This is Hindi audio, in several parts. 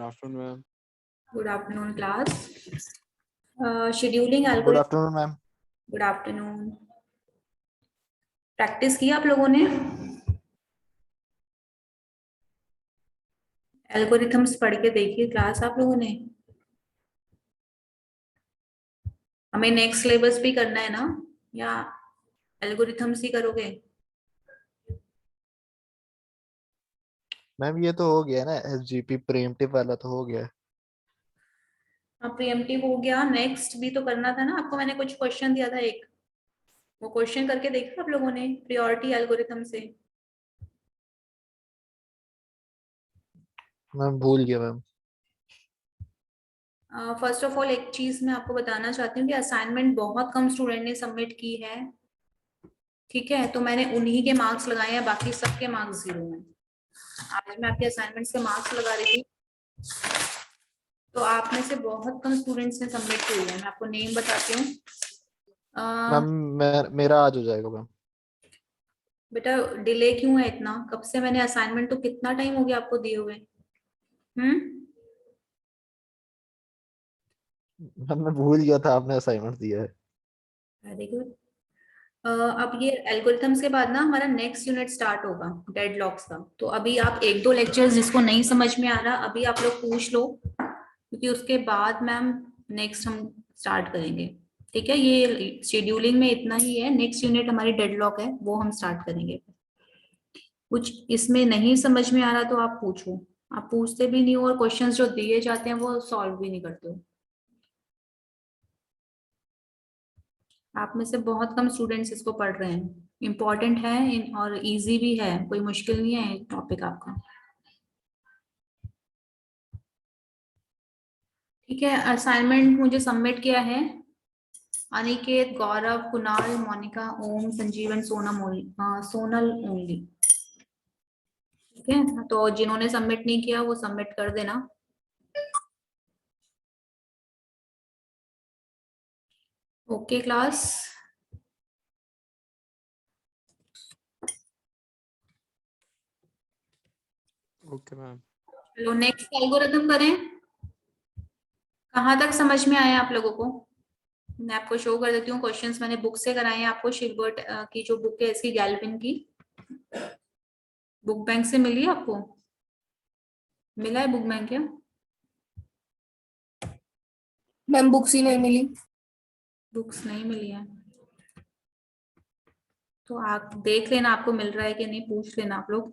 Good afternoon, ma'am. Good afternoon, class. Scheduling Good algorithm. Afternoon ma'am. Good afternoon. Practice की आप लोगों ने? एल्गोरिथम्स पढ़ के देखिए क्लास आप लोगों ने. हमें नेक्स्ट सिलेबस भी करना है ना, या एल्गोरिथम्स ही करोगे? मैम ये तो हो गया ना, एसजीपी प्रीएम्प्टिव वाला तो हो गया. हाँ, प्रीएम्प्टिव हो गया. नेक्स्ट भी तो करना था ना आपको. मैंने कुछ क्वेश्चन दिया था एक, वो क्वेश्चन करके देखा आप लोगों ने प्रायोरिटी एल्गोरिथम से? मैम भूल गया मैम. फर्स्ट ऑफ ऑल एक चीज मैं आपको बताना चाहती हूँ कि असाइनमेंट बहुत कम स्टूडेंट ने सबमिट की है. ठीक है, तो मैंने उन्हीं के मार्क्स लगाए हैं, बाकी सबके मार्क्स 0 हैं. आज मैं आपके असाइनमेंट्स के मार्क्स लगा रही थी, तो आप में से बहुत कम स्टूडेंट्स ने सबमिट किए हैं. मैं आपको नेम बताती हूँ. मैम मेरा आज हो जाएगा मैम. बेटा डिले क्यों है इतना? कब से मैंने असाइनमेंट, तो कितना टाइम हो गया आपको दिए हुए? मैम मैं भूल गया था आपने असाइनमेंट दिया है. Very good. अब ये एल्गोरिथम्स के बाद ना हमारा नेक्स्ट यूनिट स्टार्ट होगा डेडलॉक्स का. तो अभी आप एक दो लेक्चर्स जिसको नहीं समझ में आ रहा अभी आप लोग पूछ लो, क्योंकि उसके बाद मैम नेक्स्ट हम स्टार्ट करेंगे. ठीक है, ये शेड्यूलिंग में इतना ही है. नेक्स्ट यूनिट हमारी डेडलॉक है, वो हम स्टार्ट करेंगे. कुछ इसमें नहीं समझ में आ रहा तो आप पूछो. आप पूछते भी नहीं हो और क्वेश्चंस जो दिए जाते हैं वो सॉल्व भी नहीं करते हो. आप में से बहुत कम स्टूडेंट्स इसको पढ़ रहे हैं. इम्पोर्टेंट है और इजी भी है, कोई मुश्किल नहीं है टॉपिक आपका. ठीक है, असाइनमेंट मुझे सबमिट किया है अनिकेत, गौरव, कुणाल, मोनिका, ओम, संजीवन, सोनल ओनली. ठीक है, तो जिन्होंने सबमिट नहीं किया वो सबमिट कर देना. Okay class. Okay ma'am. चलो नेक्स्ट एल्गोरिथम करें. कहाँ तक समझ में आया आप लोगों को? मैं आपको शो कर देती हूँ. क्वेश्चंस मैंने बुक से कराए हैं आपको. शिलबर्ट की जो बुक है इसकी, गैल्विन की बुक बैंक से मिली है आपको? मिला है बुक बैंक क्या? मैम बुक्स ही नहीं मिली. बुक्स नहीं मिली है तो आप देख लेना आपको मिल रहा है कि नहीं. पूछ लेना आप लोग,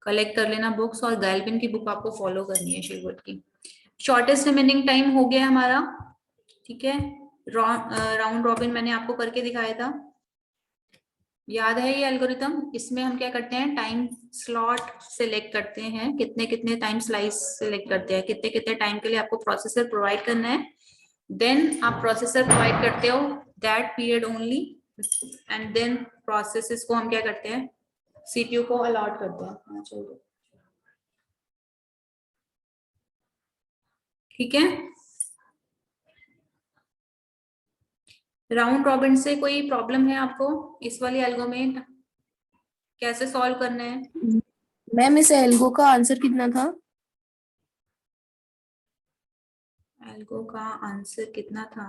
कलेक्ट कर लेना बुक्स. और गैल्विन की बुक आपको फॉलो करनी है, शिलबर्ट की. शॉर्टेस्ट रिमेनिंग टाइम हो गया हमारा. ठीक है, राउंड रॉबिन मैंने आपको करके दिखाया था, याद है ये एल्गोरिथम? इसमें हम क्या करते हैं, टाइम स्लॉट सिलेक्ट करते हैं, कितने कितने टाइम स्लाइस सिलेक्ट करते हैं, कितने कितने टाइम के लिए आपको प्रोसेसर प्रोवाइड करना है. देन आप प्रोसेसर प्रोवाइड करते हो that period only, and then processes को हम क्या करते हैं, सीपीयू को अलॉट करते हैं. चलो ठीक है. राउंड रॉबिन से कोई प्रॉब्लम है आपको? इस वाली एल्गो में कैसे सॉल्व करना है? मैम इस एल्गो का आंसर कितना था? एल्गो का आंसर कितना था?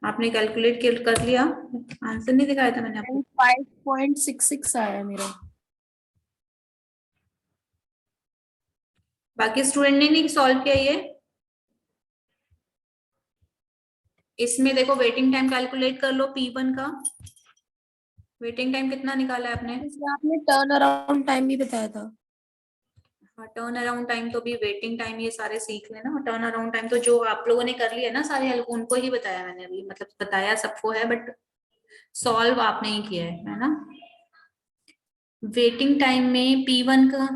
आपने कैलकुलेट कर लिया? आंसर नहीं दिखाया था मैंने आपको? 5.66 आया मेरा. बाकी स्टूडेंट ने नहीं सॉल्व किया ये? इसमें देखो वेटिंग टाइम कैलकुलेट कर लो. P1 का वेटिंग टाइम कितना निकाला है आपने? इसमें आपने टर्न अराउंड टाइम भी बताया था. हाँ, टर्न अराउंड टाइम तो भी वेटिंग टाइम ये सारे सीख लेना. टर्न अराउंड टाइम तो जो आप लोगों ने कर लिया ना सारे एल्गो, उनको ही बताया मैंने अभी. मतलब बताया सबको है बट सॉल्व आपने ही किया है ना. वेटिंग टाइम में P1 का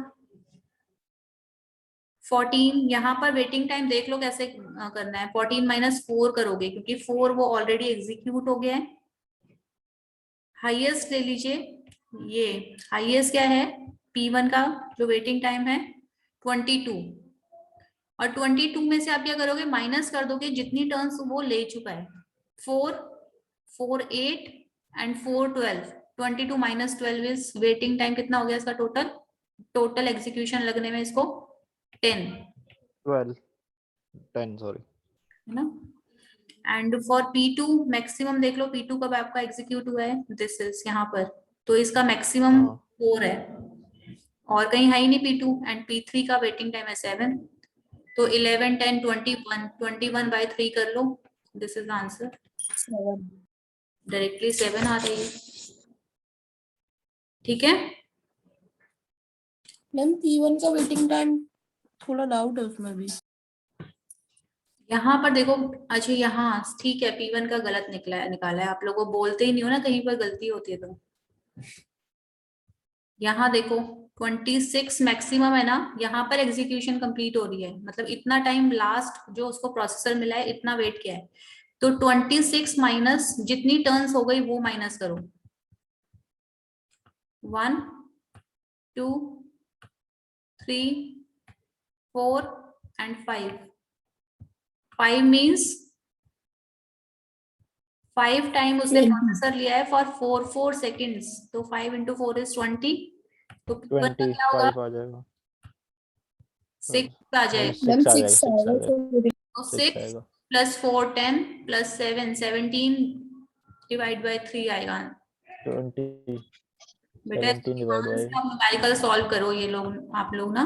14. यहाँ पर वेटिंग टाइम देख लो कैसे करना है. 14 - 4 करोगे क्योंकि 4 वो ऑलरेडी एग्जीक्यूट हो गया है. हाईएस्ट ले लीजिए. ये हाईएस्ट क्या है P1 का जो वेटिंग टाइम है? 22. और 22 में से आप क्या करोगे, माइनस कर दोगे जितनी टर्न्स वो ले चुका है. 4, 4, 8 एंड 4, 12. 22 - 12 is waiting time. कितना हो गया इसका टोटल? टोटल एग्जीक्यूशन लगने में इसको 10. 12 10 सॉरी। है ना। एंड फॉर P2 मैक्सिमम देख लो, P2 कब आपका एग्जीक्यूट हुआ है, दिस इज यहाँ पर, तो इसका मैक्सिमम हाँ 4 है और कहीं है ही नहीं P2। एंड P3 का वेटिंग टाइम है 7, तो 11 10 21 21 बाय 3 कर लो, दिस इज आंसर, 7। डायरेक्टली 7 आ रही है। ठीक है, मैम P1 का वेटिंग टाइम थोड़ा डाउट है उसमें भी। यहाँ पर देखो, अच्छा यहाँ ठीक है, P1 का गलत निकाला है, आप लोगों को बोलते ही नहीं हो ना, कहीं पर गलती होती है तो। यहाँ देखो 26 मैक्सिमम है ना, यहाँ पर एग्जीक्यूशन कंप्लीट हो रही है, मतलब इतना टाइम लास्ट जो उसको प्रोसेसर मिला है इतना वेट किया है, तो 26 माइनस जितनी टर्न्स हो गई वो माइनस करो, 1 2 3 4 एंड 5 मीन्स 5 टाइम उसने 20। प्रोसेसर लिया है फॉर 4 सेकेंड्स, तो 5 इंटू 4 इज 20, तो P1 का क्या होगा, 25 आ जाएगा। 6 आ मैम जाएगा, मैम 6 आ जाएगा, 6 6 आ आएगा जाएगा, तो 6 6 आएगा। प्लस 4 10 प्लस 7 17 डिवाइड बाय 3 आएगा। 20 बेटा 17 डिवाइड बाय, न्यूमेरिकल सॉल्व करो, ये लोग आप लोग ना,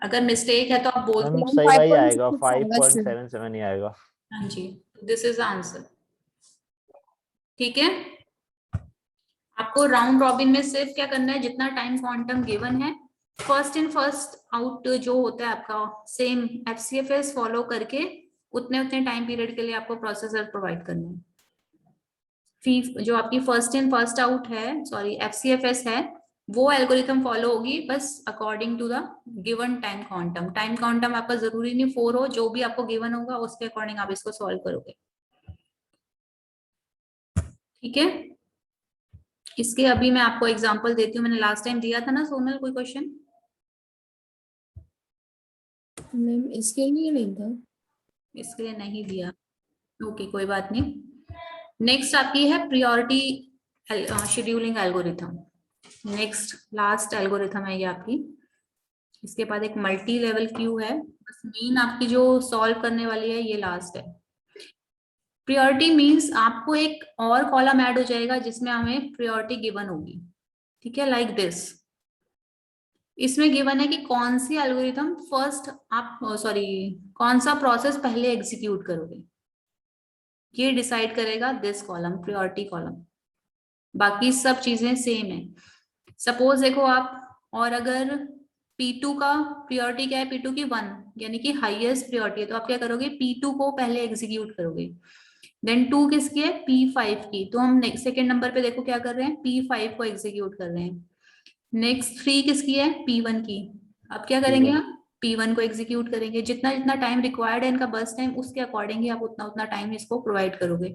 अगर मिस्टेक है तो आप बोलते मैम हो। मैम सही वही आएगा, 5.6 आएगा इससे। 5.77 ही आएगा। हाँ जी, दिस इज आंसर। ठीक है, आपको राउंड रॉबिन में सिर्फ क्या करना है, जितना टाइम क्वांटम गिवन है, फर्स्ट इन फर्स्ट आउट जो होता है आपका, सेम FCFS फॉलो करके उतने उतने टाइम पीरियड के लिए आपको प्रोसेसर प्रोवाइड करना है। फी जो आपकी फर्स्ट इन फर्स्ट आउट है, सॉरी FCFS है, वो एल्गोरिथम फॉलो होगी बस according to the given time quantum. Time quantum आपका जरूरी नहीं 4 हो, जो भी आपको गिवन होगा उसके अकॉर्डिंग आप इसको सॉल्व करोगे। ठीक है, इसके अभी मैं आपको एग्जांपल देती हूँ, मैंने लास्ट टाइम दिया था ना सोनल कोई क्वेश्चन, मैम इसके लिए नहीं था। इसके लिए नहीं दिया, ओके कोई बात नहीं। नेक्स्ट आपकी है priority scheduling algorithm, next last algorithm है ये आपकी। इसके बाद एक मल्टी लेवल क्यू है, बस मेन आपकी जो सॉल्व करने वाली है ये लास्ट है। प्रियोरिटी मींस आपको एक और कॉलम ऐड हो जाएगा जिसमें हमें प्रियोरिटी गिवन होगी, ठीक है, लाइक दिस। इसमें गिवन है कि कौन सी एल्गोरिथम फर्स्ट आप सॉरी कौन सा प्रोसेस पहले एग्जीक्यूट करोगे, ये डिसाइड करेगा दिस कॉलम, प्रियोरिटी कॉलम। बाकी सब चीजें सेम है। सपोज देखो आप, और अगर P2 का प्रियोरिटी क्या है, P2 की 1 यानी कि हाईएस्ट प्रियोरिटी है, तो आप क्या करोगे, P2 को पहले एग्जीक्यूट करोगे। देन 2 किसकी है, P5 की, तो हम सेकेंड नंबर पे देखो क्या कर रहे हैं, P5 को एग्जीक्यूट कर रहे हैं। नेक्स्ट 3 किसकी है, P1 की, अब क्या करेंगे P1 हम, P1 को एग्जीक्यूट करेंगे। जितना जितना टाइम रिक्वायर्ड है इनका बस टाइम, उसके अकॉर्डिंग ही आप उतना उतना टाइम इसको प्रोवाइड करोगे।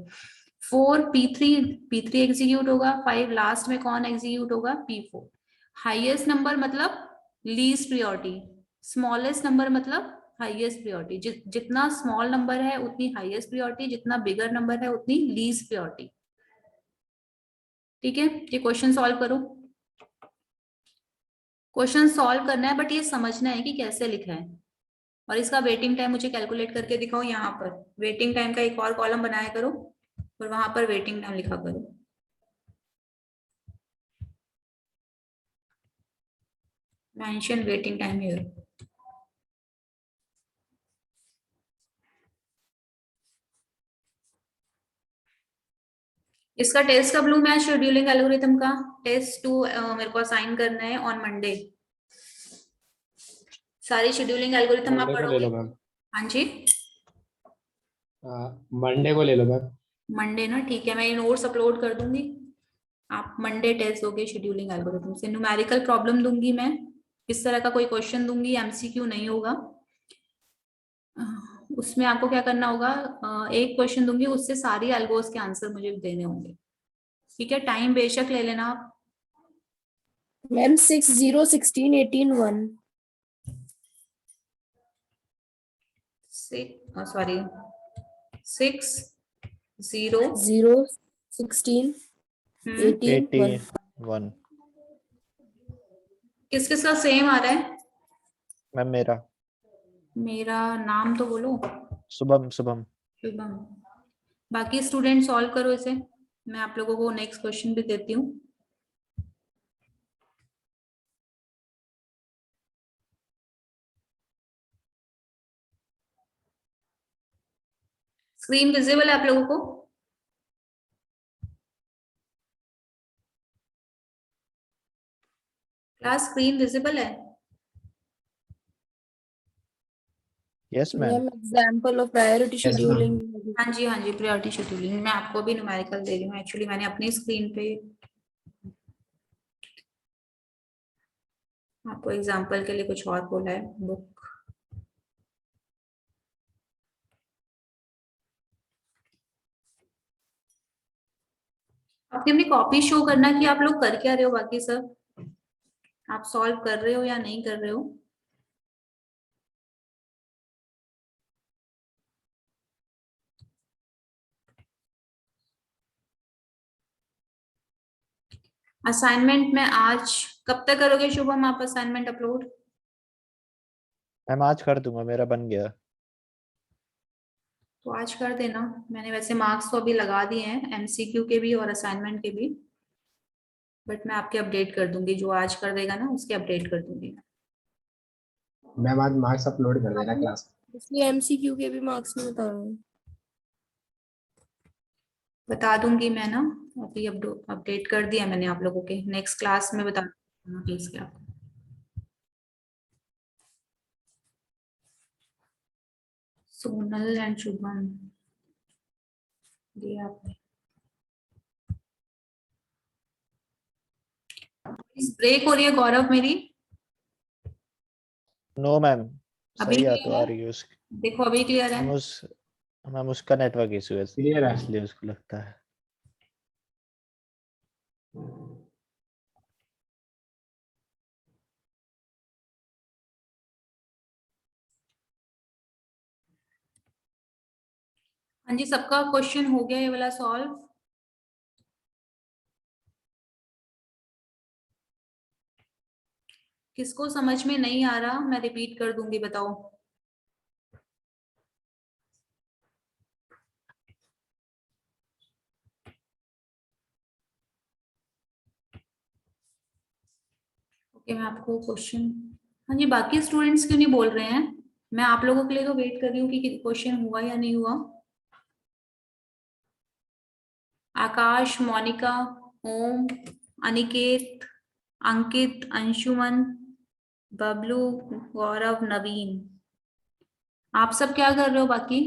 4 P3 एग्जीक्यूट होगा, 5 लास्ट में कौन एग्जीक्यूट होगा, P4। हाईएस्ट नंबर मतलब लीस्ट प्रियोरिटी, स्मॉलेस्ट नंबर मतलब हाईएस्ट प्रियोरिटी। जितना स्मॉल नंबर है उतनी हाईएस्ट प्रियोरिटी, जितना बिगर नंबर है उतनी लीस्ट प्रियोरिटी। ठीक है, ये क्वेश्चन सॉल्व करो। क्वेश्चन सॉल्व करना है बट ये समझना है कि कैसे लिखा है, और इसका वेटिंग टाइम मुझे कैलकुलेट करके दिखाओ। यहाँ पर वेटिंग टाइम का एक और कॉलम बनाया करो और वहां पर वेटिंग टाइम लिखा करो। Mention waiting time here. इसका टेस्ट कब लूं मैं, शेड्यूलिंग एल्गोरिथम का टेस्ट 2 मेरे को असाइन करना है ऑन मंडे। सारी शेड्यूलिंग एल्गोरिथम आप मंडे को ले पढ़ोगे। लो मैम। हाँ जी, मंडे को ले लो मैम। मंडे ना, ठीक है, मैं ये नोट्स अपलोड कर दूंगी। आप मंडे टेस्ट दोगे शेड्यूलिंग एल्गोरिथम से। न्यूमेरिकल प्रॉब्लम दूंगी मैं, इस तरह का कोई क्वेश्चन दूंगी, MCQ नहीं होगा। उसमें आपको क्या करना होगा, एक क्वेश्चन दूंगी, उससे सारी एल्गोस के आंसर मुझे देने होंगे। ठीक है, टाइम बेशक ले लेना आप। मैम 6 0 16 18 1। सॉरी 6 0 0 16 18 1। 81 किस किस का सेम आ रहा है, मैम मेरा मेरा नाम तो बोलो। शुभम शुभम। शुभम। बाकी स्टूडेंट सॉल्व करो इसे, मैं आप लोगों को नेक्स्ट क्वेश्चन भी देती हूँ। स्क्रीन विजिबल है आप लोगों को? क्लास स्क्रीन विजिबल है? Yes ma'am. Ma'am example of priority Yes, ma'am. Scheduling. हाँ जी, हाँ जी, प्रायोरिटी शेड्यूलिंग मैं आपको भी न्यूमेरिकल दे रही हूँ। एक्चुअली मैंने अपनी स्क्रीन पे आपको एग्जांपल के लिए कुछ और बोला है। बुक आपने अपनी कॉपी शो करना कि आप लोग कर क्या रहे हो, बाकी सब आप सॉल्व कर रहे हो या नहीं कर रहे हो। असाइनमेंट में आज कब तक करोगे शुभम आप असाइनमेंट अपलोड? मैम आज कर दूंगा, मेरा बन गया। तो आज कर देना। मैंने वैसे मार्क्स तो अभी लगा दिए हैं एमसीक्यू के भी और असाइनमेंट के भी, बट मैं आपके अपडेट कर दूंगी, जो आज कर देगा ना उसके अपडेट कर दूंगी। मैम आज मार्क्स अपलोड कर देना क्लास में। इसलिए एमसीक्यू के भी मार्क्स नहीं बता रहे हैं। बता दूंगी मैं ना, अभी अपडेट कर दिया मैंने आप लोगों के, नेक्स्ट क्लास में बता दूंगा प्लीज के आपको। सोनल एंड शुभम दिया आपने। ब्रेक हो रही है गौरव मेरी? नो मैम, अभी सही आ क्लियर तो आ है? रही है उसकी। देखो अभी क्लियर है। मैम उस मैम उसका नेटवर्क इशू है, क्लियर है। इसलिए उसको लगता है। हाँ जी, सबका क्वेश्चन हो गया ये वाला सॉल्व? किसको समझ में नहीं आ रहा मैं रिपीट कर दूंगी, बताओ। ओके, मैं आपको क्वेश्चन, हाँ जी, बाकी स्टूडेंट्स क्यों नहीं बोल रहे हैं? मैं आप लोगों के लिए तो वेट कर रही हूँ कि क्वेश्चन हुआ या नहीं हुआ। आकाश, मोनिका, ओम, अनिकेत, अंकित, अंशुमन, बबलू, गौरव, नवीन, आप सब क्या कर रहे हो बाकी?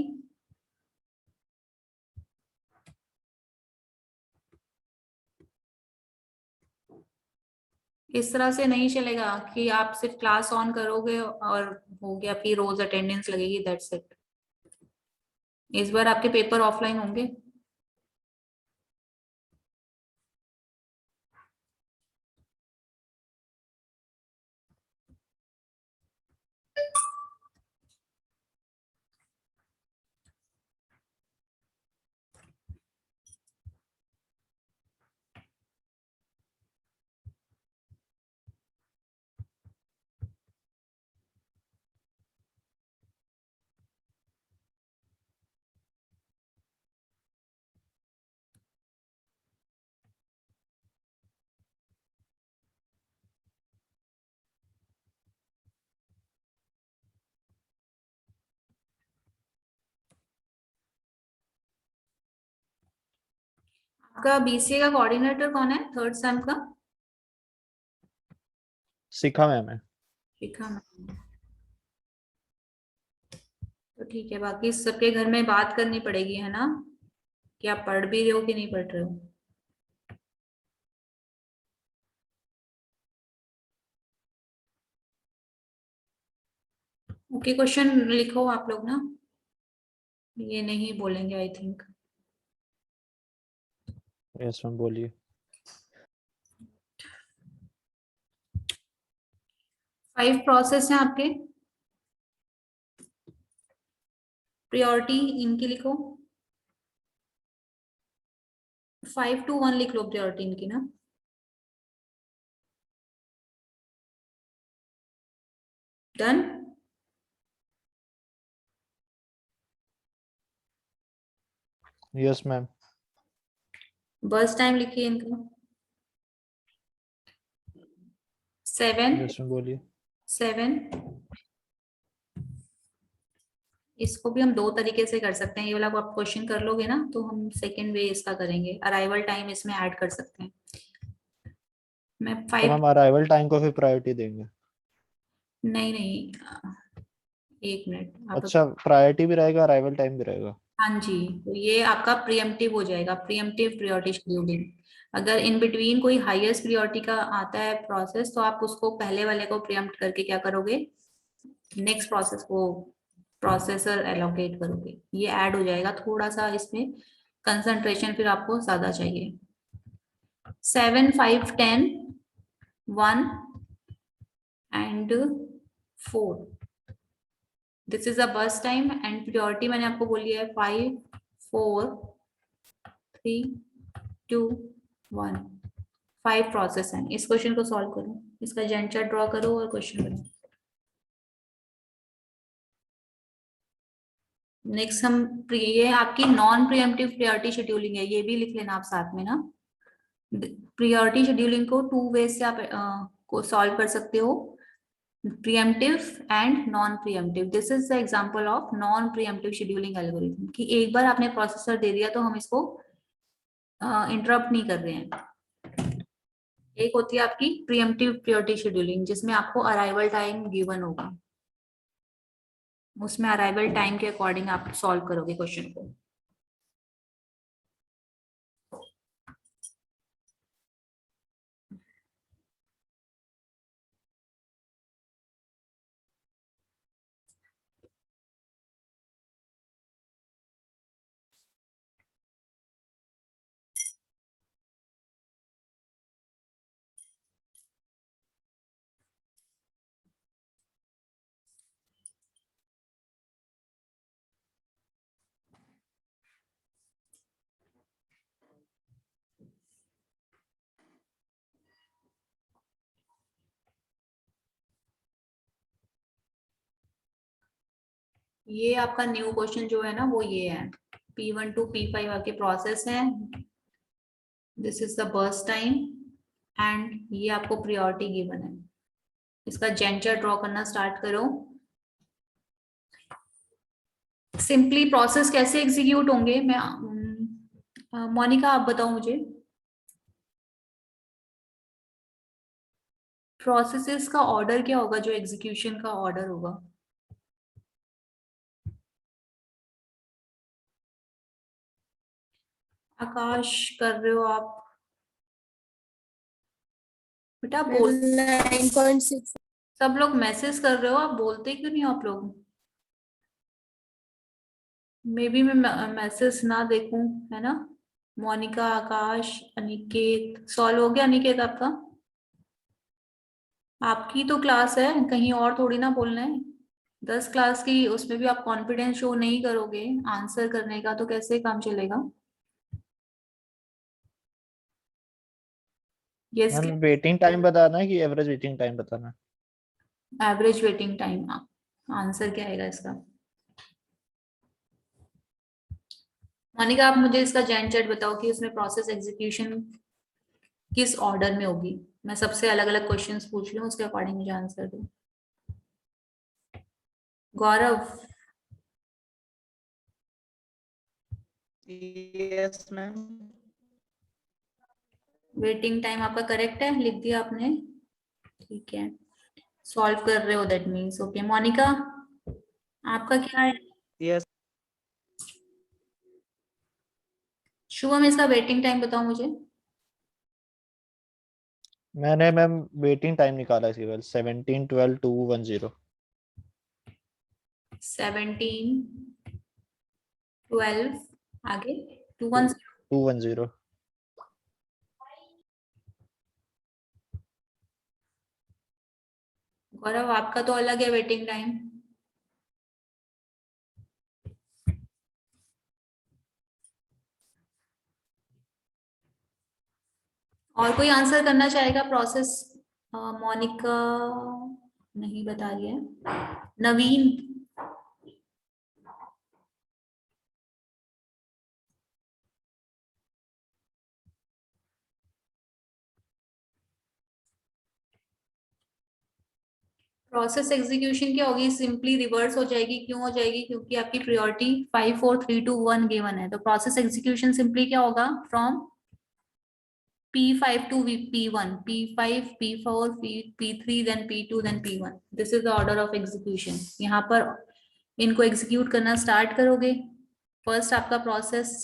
इस तरह से नहीं चलेगा कि आप सिर्फ क्लास ऑन करोगे और हो गया, फिर रोज अटेंडेंस लगेगी, दैट्स इट। इस बार आपके पेपर ऑफलाइन होंगे। आपका बीसीए का कोऑर्डिनेटर कौन है थर्ड सेम का? सीखा मैम है। शिखा मैम। तो ठीक है, बाकी सबके घर में बात करनी पड़ेगी है ना, कि आप पढ़ भी रहे हो कि नहीं पढ़ रहे हो। ओके, क्वेश्चन लिखो आप लोग ना, ये नहीं बोलेंगे आई थिंक। यस मैम बोलिए। 5 प्रोसेस हैं आपके, प्रायोरिटी इनकी लिखो। 5 to 1 लिख लो प्रायोरिटी इनकी ना। डन। Yes ma'am. बस टाइम लिखिए इनका 7 यस मैम बोलिए। 7। इसको भी हम दो तरीके से कर सकते हैं, ये वाला को आप क्वेश्चन कर लोगे ना तो हम सेकेंड वे इसका करेंगे, अराइवल टाइम इसमें ऐड कर सकते हैं। मैं तो 5 हम अराइवल टाइम को फिर प्रायोरिटी देंगे। नहीं नहीं, एक मिनट आप। अच्छा, प्रायोरिटी भी रहेगा, अराइवल टाइम भी रहेगा। हाँ जी, तो ये आपका प्रियम्पटिव हो जाएगा, प्रियम्पटिव प्रायोरिटी शेड्यूलिंग। अगर इन बिटवीन कोई हाईएस्ट प्रायोरिटी का आता है प्रोसेस तो आप उसको पहले वाले को प्रियम्प्ट करके क्या करोगे, नेक्स्ट प्रोसेस को प्रोसेसर एलोकेट करोगे, ये ऐड हो जाएगा। थोड़ा सा इसमें कंसंट्रेशन फिर आपको ज्यादा चाहिए। 7 5 10 1 एंड 4, दिस इज अ बस टाइम एंड प्रायोरिटी मैंने आपको बोली है 5 4 3 2 1। 5 प्रोसेस हैं। इस क्वेश्चन को सॉल्व करो, इसका जेन चार्ट ड्रॉ करो और क्वेश्चन बनाओ। नेक्स्ट हम ये आपकी नॉन प्रियम्पटिव प्रायोरिटी शेड्यूलिंग है, ये भी लिख लेना आप साथ में ना। प्रायोरिटी शेड्यूलिंग को टू वे से आप को सॉल्व कर सकते हो, preemptive and non preemptive. This is the example of non preemptive scheduling algorithm, कि एक बार आपने प्रोसेसर दे दिया तो हम इसको इंटरप्ट नहीं कर रहे हैं। एक होती है आपकी प्रियम्पटिव प्रायोरिटी शेड्यूलिंग जिसमें आपको अराइवल टाइम गिवन होगा, उसमें अराइवल टाइम के अकॉर्डिंग आप सॉल्व करोगे क्वेश्चन को। ये आपका न्यू क्वेश्चन जो है ना वो ये है, P1 टू P5 आपके प्रोसेस है, this is the burst time and ये आपको प्रायोरिटी गिवन है। इसका जेंचर ड्रॉ करना स्टार्ट करो। सिंपली प्रोसेस कैसे एग्जीक्यूट होंगे, मैं मोनिका आप बताओ मुझे, प्रोसेसेस का ऑर्डर क्या होगा जो एग्जीक्यूशन का ऑर्डर होगा। आकाश कर रहे हो आप बेटा, बोल। 9.6। सब लोग मैसेज कर रहे हो, आप बोलते क्यों नहीं हो आप लोग। मे बी मैं मैसेज ना देखूं, है ना। मोनिका, आकाश, अनिकेत, सॉल्व हो गया अनिकेत आपका। आपकी तो क्लास है, कहीं और थोड़ी ना बोलना है। 10 क्लास की, उसमें भी आप कॉन्फिडेंस शो नहीं करोगे आंसर करने का तो कैसे काम चलेगा। यस, मैम वेटिंग टाइम बताना है कि एवरेज वेटिंग टाइम बताना है? Average waiting time. आंसर क्या आएगा इसका। मोनिका आप मुझे इसका जैन चैट बताओ कि उसमें प्रोसेस एग्जीक्यूशन किस ऑर्डर में होगी। मैं सबसे अलग अलग क्वेश्चंस पूछ लूं, उसके अकॉर्डिंग मुझे आंसर दो। गौरव, यस मैम। वेटिंग टाइम आपका करेक्ट है, लिख दिया आपने, ठीक है। सॉल्व कर रहे हो दैट मीन्स, ओके। मोनिका आपका क्या है। यस शुभम इसका वेटिंग टाइम बताओ मुझे। मैंने मैम वेटिंग टाइम निकाला है केवल 17 12 210। 17 12 आगे 2 21। 210। गौरव आपका तो अलग है वेटिंग टाइम। और कोई आंसर करना चाहेगा प्रोसेस। मोनिका नहीं बता रही है। नवीन, प्रोसेस एग्जीक्यूशन क्या होगी, सिंपली रिवर्स हो जाएगी। क्यों हो जाएगी? क्योंकि आपकी प्रायोरिटी 5 4 3 2 1 गिवन है। तो प्रोसेस एग्जीक्यूशन सिंपली क्या होगा, from P5 to P1, P5, P4, P3, then P2, then P1. This is the order of execution. यहाँ पर इनको एग्जीक्यूट करना स्टार्ट करोगे। फर्स्ट आपका प्रोसेस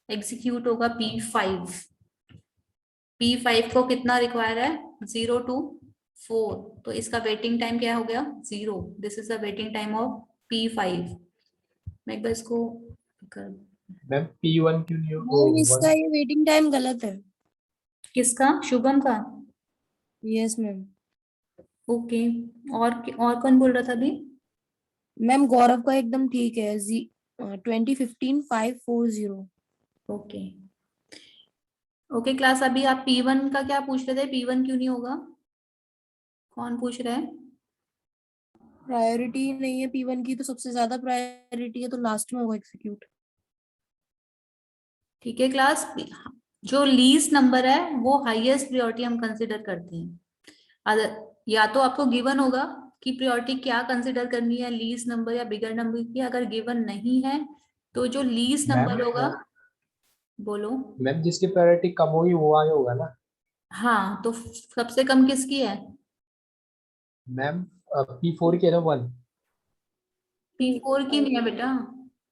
एग्जीक्यूट होगा P5। P5 को कितना रिक्वायर है, 0 to 4, तो इसका वेटिंग टाइम क्या हो गया, 0। This is the waiting time of P5। मैं एक बार इसको कर, मैम P1 क्यों नहीं मैम इसका ये वेटिंग टाइम गलत है। किसका, शुभम का? Yes ma'am. ओके, और कौन बोल रहा था अभी? मैम गौरव का एकदम ठीक है। 2015 540। ओके ओके क्लास, अभी आप P1 का क्या पूछ रहे थे, P1 क्यों नहीं होगा, कौन पूछ रहा है? प्रायोरिटी नहीं है P1 की, तो सबसे ज्यादा प्रायोरिटी है तो लास्ट में होगा एग्जीक्यूट। ठीक है क्लास, जो लीस्ट नंबर है वो हाईएस्ट प्रायोरिटी हम कंसिडर करते हैं। अगर या तो आपको गिवन होगा कि प्रायोरिटी क्या कंसिडर करनी है, लीस्ट नंबर या बिगर नंबर की। अगर गिवन नहीं है तो जो लीस्ट नंबर होगा, बोलो। मैम जिसकी प्रायोरिटी कम होगी वो आगे होगा ना। हाँ, तो सबसे कम किसकी है? मैम P4 की है ना 1। P4 की नहीं है बेटा,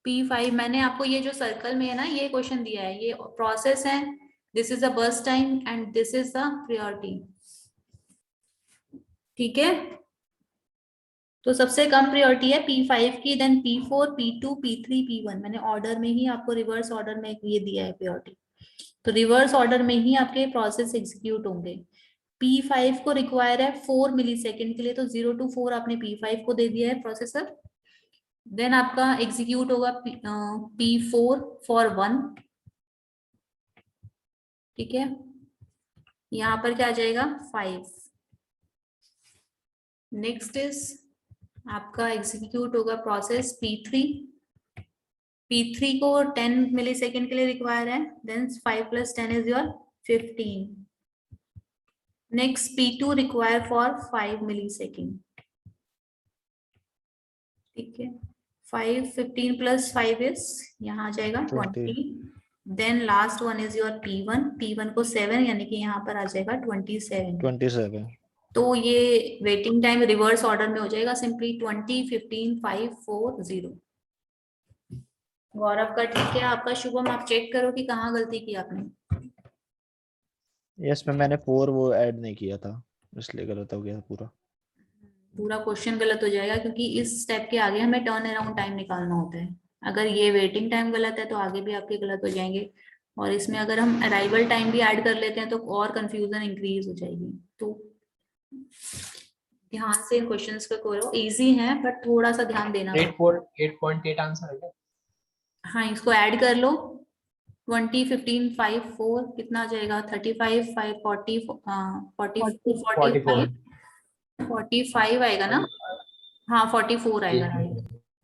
P5। मैंने आपको ये जो सर्कल में है ना, ये क्वेश्चन दिया है, ये प्रोसेस है, this is the burst time and this is the priority. ठीक है, तो सबसे कम प्रायोरिटी है P5 की, then P4, P2, P3, P1। मैंने ऑर्डर में ही आपको, रिवर्स ऑर्डर में ये दिया है प्रायोरिटी, तो रिवर्स ऑर्डर में ही आपके प्रोसेस एग्जीक्यूट होंगे। P5 को रिक्वायर है 4 मिली सेकेंड के लिए, तो 0 to 4 आपने P5 को दे दिया है प्रोसेसर। देन आपका एग्जीक्यूट होगा P4 फॉर 1। ठीक है, यहाँ पर क्या आ जाएगा, 5। नेक्स्ट इज आपका एग्जीक्यूट होगा प्रोसेस P3। P3 को 10 मिली सेकेंड के लिए रिक्वायर है, then 5 + 10 is your 15। Next P2 require for 5 millisecond. ठीक है, 5 15 + 5 इज, यहाँ आ जाएगा 20। Then last one is your P1 को 7, यानी कि यहाँ पर आ जाएगा 27। तो ये वेटिंग टाइम रिवर्स ऑर्डर में हो जाएगा, सिंपली 20 15 5 4 0। गौरव का ठीक है, आपका शुभम आप चेक करो कि कहाँ गलती की आपने। यस मैम, मैंने 4 वो ऐड नहीं किया था, इसलिए गलत हो गया पूरा। पूरा क्वेश्चन गलत हो जाएगा, क्योंकि इस स्टेप के आगे हमें टर्न अराउंड टाइम निकालना होता है। अगर ये वेटिंग टाइम गलत है तो आगे भी आपके गलत हो जाएंगे, और इसमें अगर हम अराइवल टाइम भी ऐड कर लेते हैं तो और कंफ्यूजन इंक्रीज हो जाएगी। तो ध्यान से इन क्वेश्चंस को करो, इजी है बट थोड़ा सा ध्यान देना। 8.8 आंसर है क्या? हाँ, इसको ऐड कर लो, 20 15 5 4 कितना आ जाएगा, 35 5 40 45 45 आएगा ना। हाँ 44 आएगा,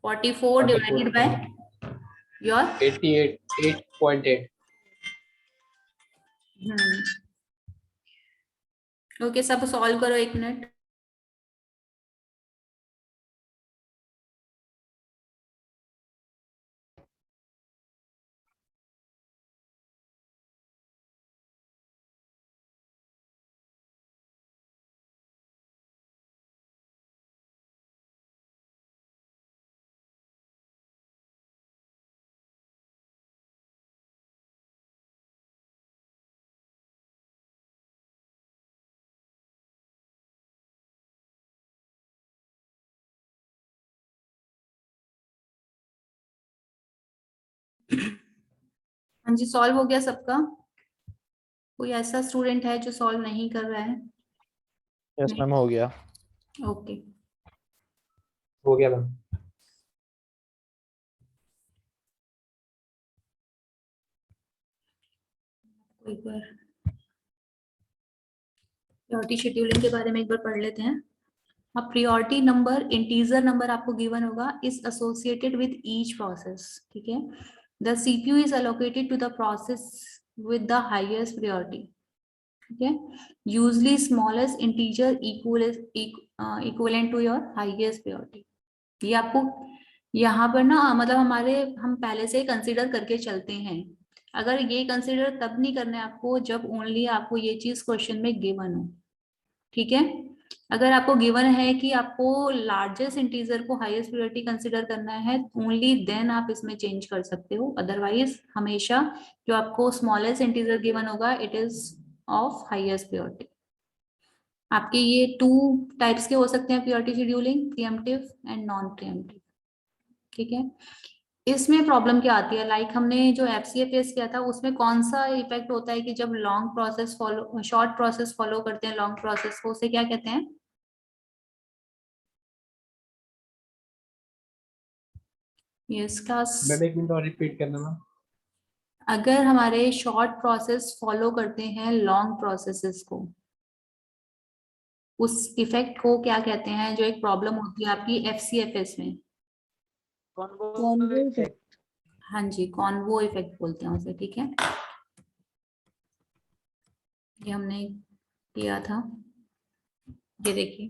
44 डिवाइडेड बाय योर 8.8। ओके, सब सॉल्व करो, 1 मिनट। हाँ जी, सॉल्व हो गया सबका? कोई ऐसा स्टूडेंट है जो सॉल्व नहीं कर रहा है? यस मैम, हो गया। ओके, हो गया मैम। एक बार प्रायोरिटी शेड्यूलिंग के बारे में एक बार पढ़ लेते हैं। अब प्रायोरिटी नंबर, इंटीजर नंबर आपको गिवन होगा, is associated with each process. ठीक है, the CPU is allocated to the process with the highest priority. ठीक है, usually smallest integer equivalent to your highest priority. ये आपको यहाँ पर ना मतलब हम पहले से कंसीडर करके चलते हैं। अगर ये कंसीडर तब नहीं करना है आपको जब ओनली आपको ये चीज क्वेश्चन में गिवन हो। ठीक है, अगर आपको गिवन है कि आपको लार्जेस्ट इंटीजर को हाईएस्ट प्रायोरिटी कंसीडर करना है, ओनली देन आप इसमें चेंज कर सकते हो। अदरवाइज हमेशा जो आपको स्मॉलेस्ट इंटीजर गिवन होगा it is of highest priority. आपके ये 2 टाइप्स के हो सकते हैं priority scheduling, pre-emptive and non pre-emptive. ठीक है, इसमें प्रॉब्लम क्या आती है, लाइक हमने जो FCFS किया था उसमें कौन सा इफेक्ट होता है कि जब long process follow short process follow करते हैं लॉन्ग प्रोसेस को, उसे क्या कहते हैं? Yes class. मैम एक मिनट और रिपीट करना मैम। अगर हमारे शॉर्ट प्रोसेस फॉलो करते हैं लॉन्ग प्रोसेसेस को, उस इफेक्ट को क्या कहते हैं जो एक प्रॉब्लम होती है आपकी FCFS में? Convo effect. हाँ जी, कॉन्वो इफेक्ट बोलते हैं उसे। ठीक है, ये हमने किया था, ये देखिए,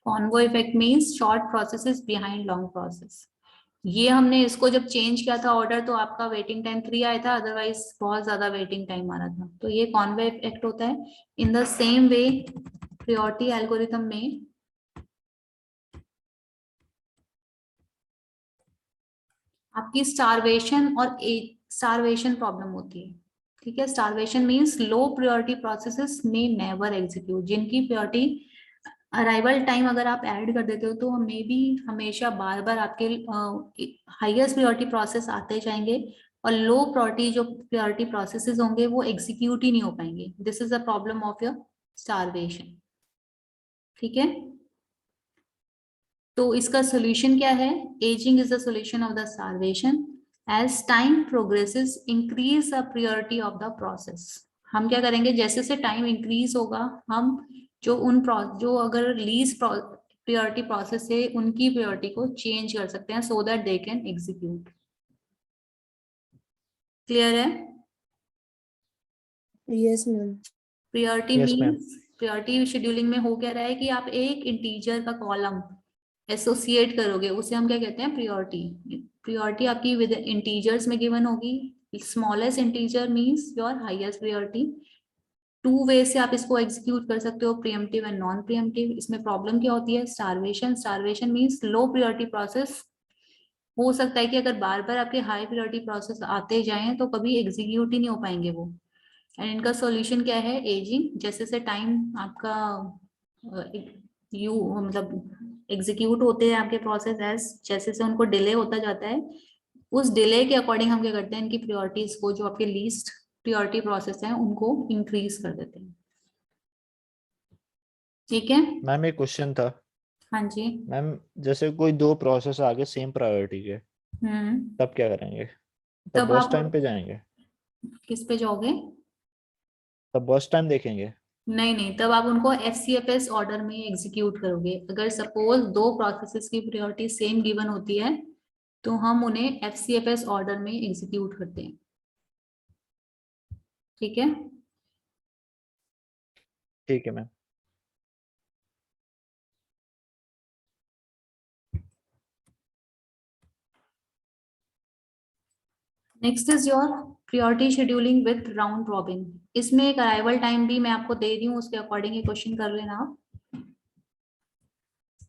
convo effect means short processes behind long process. ये हमने इसको जब चेंज किया था ऑर्डर तो आपका वेटिंग टाइम 3 आया था, अदरवाइज बहुत ज्यादा वेटिंग टाइम आ रहा था। तो ये कॉन्वे इफेक्ट होता है। In the same way priority algorithm में आपकी स्टारवेशन और स्टारवेशन प्रॉब्लम होती है। ठीक है, starvation means low priority processes में नेवर एग्जीक्यूट, जिनकी प्रायोरिटी अराइवल टाइम अगर आप ऐड कर देते हो तो मे भी हमेशा बार बार आपके हाईएस्ट प्रायोरिटी प्रोसेस आते जाएंगे और लो प्रायोरिटी जो प्रायोरिटी प्रोसेसेस होंगे वो एग्जीक्यूट ही नहीं हो पाएंगे। This is the problem of your starvation. ठीक है, तो इसका सोल्यूशन क्या है? Ageing is the solution of the starvation. As time progresses increase the priority of the process. हम क्या करेंगे, जैसे से टाइम इंक्रीज होगा हम जो अगर लीज प्रायोरिटी प्रोसेस है उनकी प्रायोरिटी को चेंज कर सकते हैं so that they can execute. Clear है? Yes ma'am. Priority Yes, ma'am. Means priority scheduling में हो क्या रहा है कि आप एक इंटीजर का कॉलम एसोसिएट करोगे, उसे हम क्या कहते हैं? प्रायोरिटी। प्रायोरिटी आपकी विद इंटीजर्स में गिवन होगी। Smallest integer means your highest priority. 2 वे से आप इसको एग्जीक्यूट कर सकते हो, प्रीएम्प्टिव एंड नॉन प्रीएम्प्टिव। इसमें प्रॉब्लम क्या होती है? Starvation. Starvation means low priority process. हो सकता है कि अगर बार बार आपके हाई प्रायोरिटी प्रोसेस आते जाएं तो कभी एग्जीक्यूट ही नहीं हो पाएंगे वो। एंड इनका सॉल्यूशन क्या है? एजिंग। जैसे से टाइम आपका मतलब एग्जीक्यूट होते हैं आपके प्रोसेस, एज जैसे से उनको डिले होता जाता है, उस डिले के अकॉर्डिंग हम क्या करते हैं, इनकी प्रायोरिटीज को, जो आपके लीस्ट प्रायोरिटी प्रोसेस हैं उनको इंक्रीज कर देते हैं। ठीक है, मैम एक क्वेश्चन था। हाँ जी। मैम जैसे कोई 2 प्रोसेस आगे सेम प्रायोरिटी के, हम्म, तब क्या करेंगे? तब तब बर्स्ट आप टाइम पे जाएंगे? किस पे जाओगे? तब बर्स्ट टाइम देखेंगे? नहीं नहीं, तब आप उनको FCFS ऑर्डर में एग्जीक्यूट करोगे। अगर सपोज 2 प्रोसेसेस की प्रायोरिटी सेम गिवन होती है तो हम उन्हें FCFS ऑर्डर में एग्जीक्यूट करते हैं। ठीक है, ठीक है ma'am. Next is your priority scheduling with round robin. इसमें एक अराइवल टाइम भी मैं आपको दे रही हूँ, उसके अकॉर्डिंग ये क्वेश्चन कर लेना आप।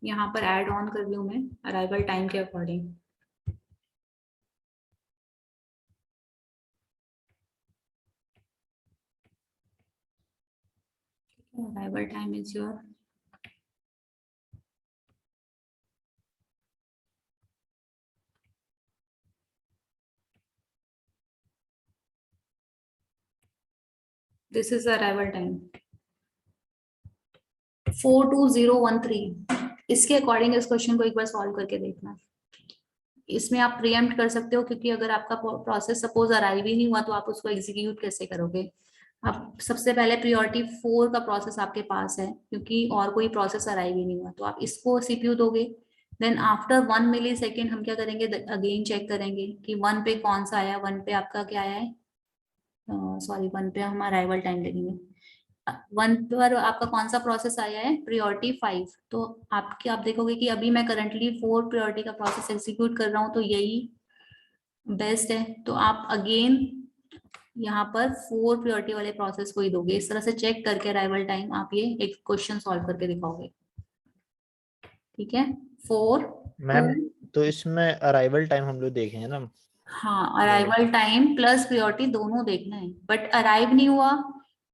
यहाँ पर ऐड ऑन कर रही हूँ मैं अराइवल टाइम के according. Arrival time is your this is arrival time 42013। इसके अकॉर्डिंग इस क्वेश्चन को एक बार सॉल्व करके देखना। इसमें आप प्रीएम्प्ट कर सकते हो, क्योंकि अगर आपका प्रोसेस सपोज अराइव ही नहीं हुआ तो आप उसको एग्जीक्यूट कैसे करोगे? आप सबसे पहले प्रायोरिटी 4 का प्रोसेस आपके पास है, क्योंकि और कोई प्रोसेस अराइव ही नहीं हुआ, तो आप इसको CPU दोगे। देन आफ्टर 1 मिली सेकेंड हम क्या करेंगे, अगेन चेक करेंगे कि 1 पे कौन सा आया। 1 पे आपका क्या आया है, सॉरी 1 पे हम अराइवल टाइम लिखेंगे। वन पर आपका कौन सा प्रोसेस आया है, priority 5, तो आप देखोगे कि अभी मैं करंटली 4 priority का प्रोसेस एग्जीक्यूट कर रहा हूँ, तो यही बेस्ट है। तो आप अगेन यहाँ पर 4 priority वाले प्रोसेस को ही दोगे। इस तरह से चेक करके अराइवल टाइम आप ये एक क्वेश्चन सॉल्व करके दिखाओगे। ठीक है, 4 मैम 2, तो इसमें अराइवल टाइम हम लोग देखेंगे ना। हाँ अराइवल टाइम प्लस प्रियोरिटी दोनों देखना है। बट अराइव नहीं हुआ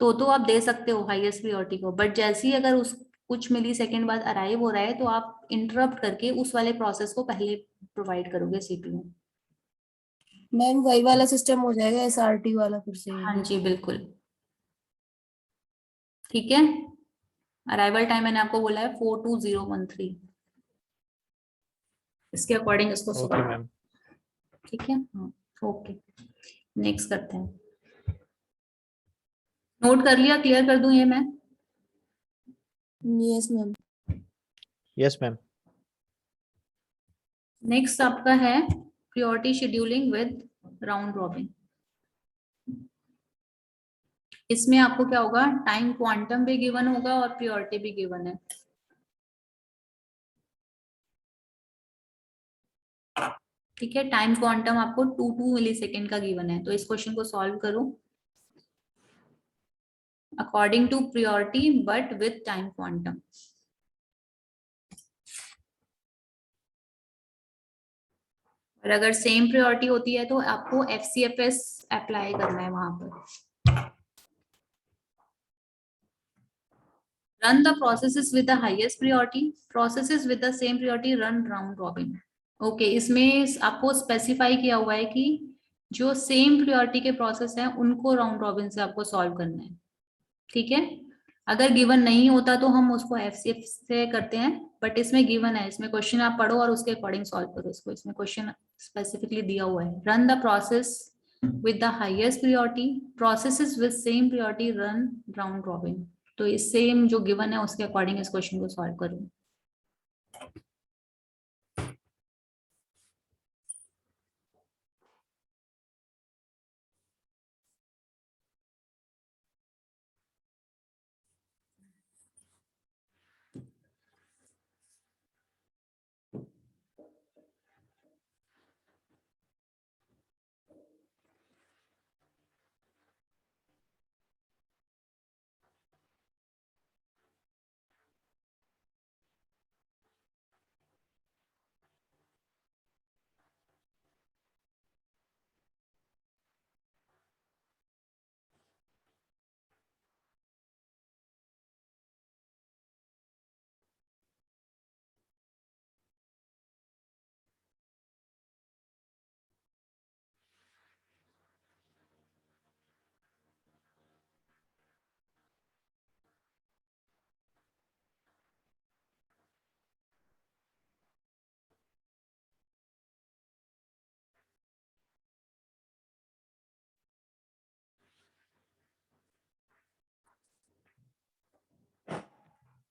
तो आप दे सकते हो हाईएस्ट प्रियोरिटी को, बट जैसे ही अगर उस कुछ मिली सेकेंड बाद अराइव हो रहा है तो आप इंटरप्ट करके उस वाले प्रोसेस को पहले प्रोवाइड करोगे सीपीयू। मैम वही वाला सिस्टम हो जाएगा एसआरटी वाला फिर से। हाँ जी बिल्कुल, ठीक है। अराइवल टाइम मैंने आपको बोला है 42013, इसके अकॉर्डिंग इसको ओके सॉल्व। मैम। ठीक है, हाँ ओके, नेक्स्ट करते हैं। नोट कर लिया, क्लियर कर दूं ये मैं? Yes ma'am. Yes ma'am. Next आपका है priority scheduling with round robin. इसमें आपको क्या होगा, टाइम क्वांटम भी गिवन होगा और प्रियोरिटी भी गिवन है। ठीक है, टाइम क्वांटम आपको 2 मिली सेकेंड का गिवन है, तो इस क्वेश्चन को सॉल्व करो according to priority but with time quantum. और अगर सेम प्रियोरिटी होती है तो आपको एफसीएफएस अप्लाई करना है वहां पर। Run the processes with the highest priority. Processes with the same priority run round robin. Okay इसमें आपको स्पेसिफाई किया हुआ है कि जो सेम प्रियोरिटी के प्रोसेस हैं उनको राउंड रॉबिन से आपको सॉल्व करना है। ठीक है, अगर गिवन नहीं होता तो हम उसको एफसीएफ से करते हैं, बट इसमें गिवन है, इसमें क्वेश्चन आप पढ़ो और उसके अकॉर्डिंग सॉल्व करो इसको। इसमें क्वेश्चन स्पेसिफिकली दिया हुआ है, run the process with the highest priority, processes with same priority run round robin. तो इस सेम जो गिवन है उसके अकॉर्डिंग इस क्वेश्चन को सॉल्व करो।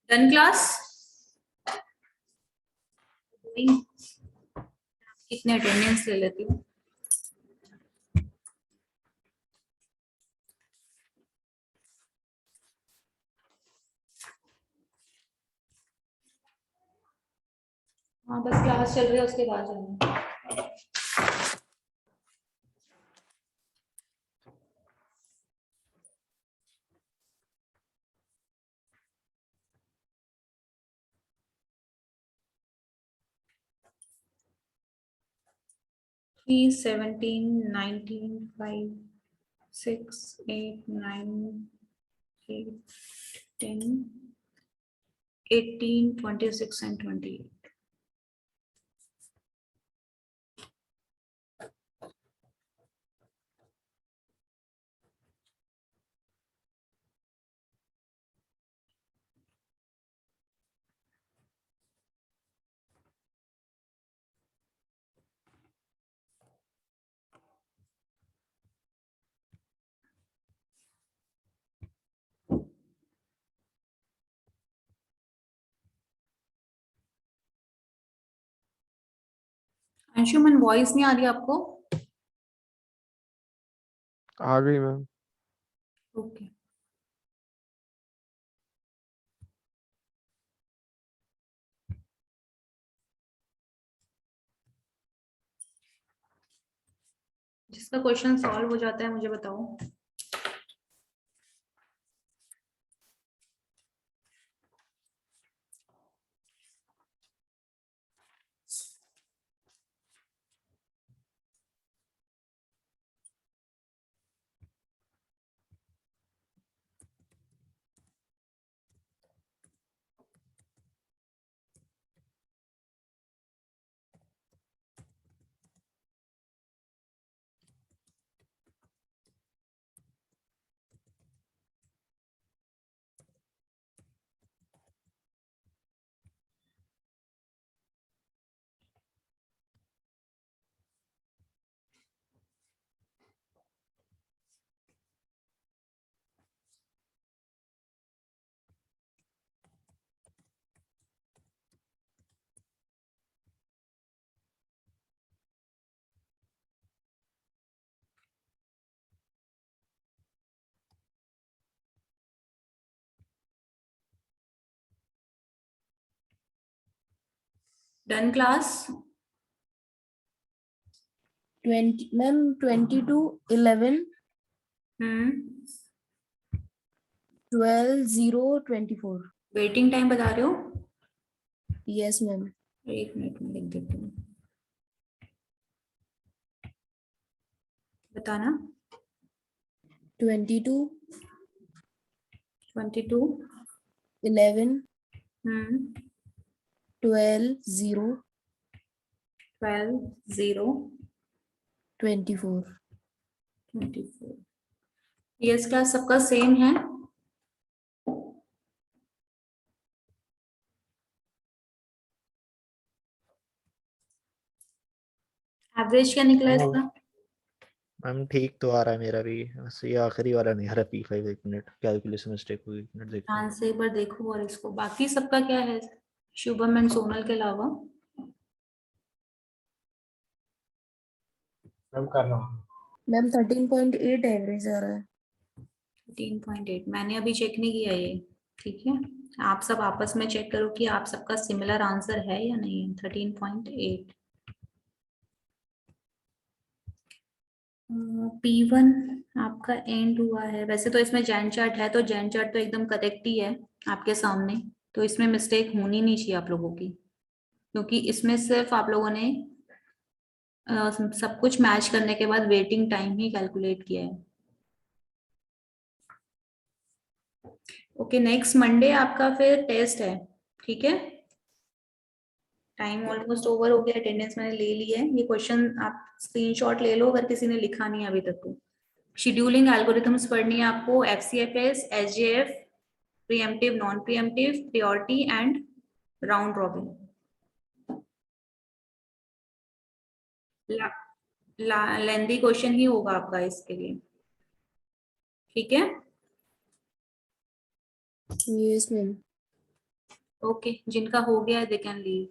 Done class? कितने अटेंडेंस ले लेती हूँ? हाँ बस क्लास चल रही है उसके बाद जाना। 3, 17, 19, 5, 6, 8, 9, 8, 10, 18, 26 and 28. अंशुमन वॉइस नहीं आ रही आपको? आ गई मैम। ओके जिसका क्वेश्चन सॉल्व हो जाता है मुझे बताओ। Done class. 20 ma'am 22 11 12 0 24। Waiting time बता रहे हो? Yes ma'am. एक मिनट में लिख देती हूँ, बताना। 22 22 11 12 12 0 0 24। 24। यस क्लास सबका सेम है। एवरेज क्या निकला इसका? मैम ठीक तो आ रहा है मेरा भी, बस ये आखिरी वाला नहीं आ रहा P5। एक मिनट, कैलकुलेशन मिस्टेक हुई, एक मिनट देखता हूँ। ध्यान से एक बार देखो और इसको, बाकी सबका क्या है शुभम एंड सोनल के अलावा? मैम कर रहा हूँ। मैम 13.8 एवरेज आ रहा है। 13.8 मैंने अभी चेक नहीं किया ये, ठीक है। आप सब आपस में चेक करो कि आप सबका सिमिलर आंसर है या नहीं है। 13.8। P1 आपका एंड हुआ है। वैसे तो इसमें जैन चार्ट है, तो जैन चार्ट तो एकदम करेक्ट ही है आपके सामने, तो इसमें मिस्टेक होनी नहीं चाहिए आप लोगों की, क्योंकि इसमें सिर्फ आप लोगों ने सब कुछ मैच करने के बाद वेटिंग टाइम ही कैलकुलेट किया है। ओके, नेक्स्ट मंडे आपका फिर टेस्ट है, ठीक है। टाइम ऑलमोस्ट ओवर हो गया, अटेंडेंस मैंने ले ली है। ये क्वेश्चन आप स्क्रीनशॉट ले लो अगर किसी ने लिखा नहीं है अभी तक तो। शेड्यूलिंग एल्गोरिथम्स पढ़नी है आपको, FCFS, SJF, preemptive, non preemptive, priority and round robin. Lengthy question ही होगा आपका इसके लिए, ठीक है। Yes ma'am. ओके, जिनका हो गया दे कैन लीव।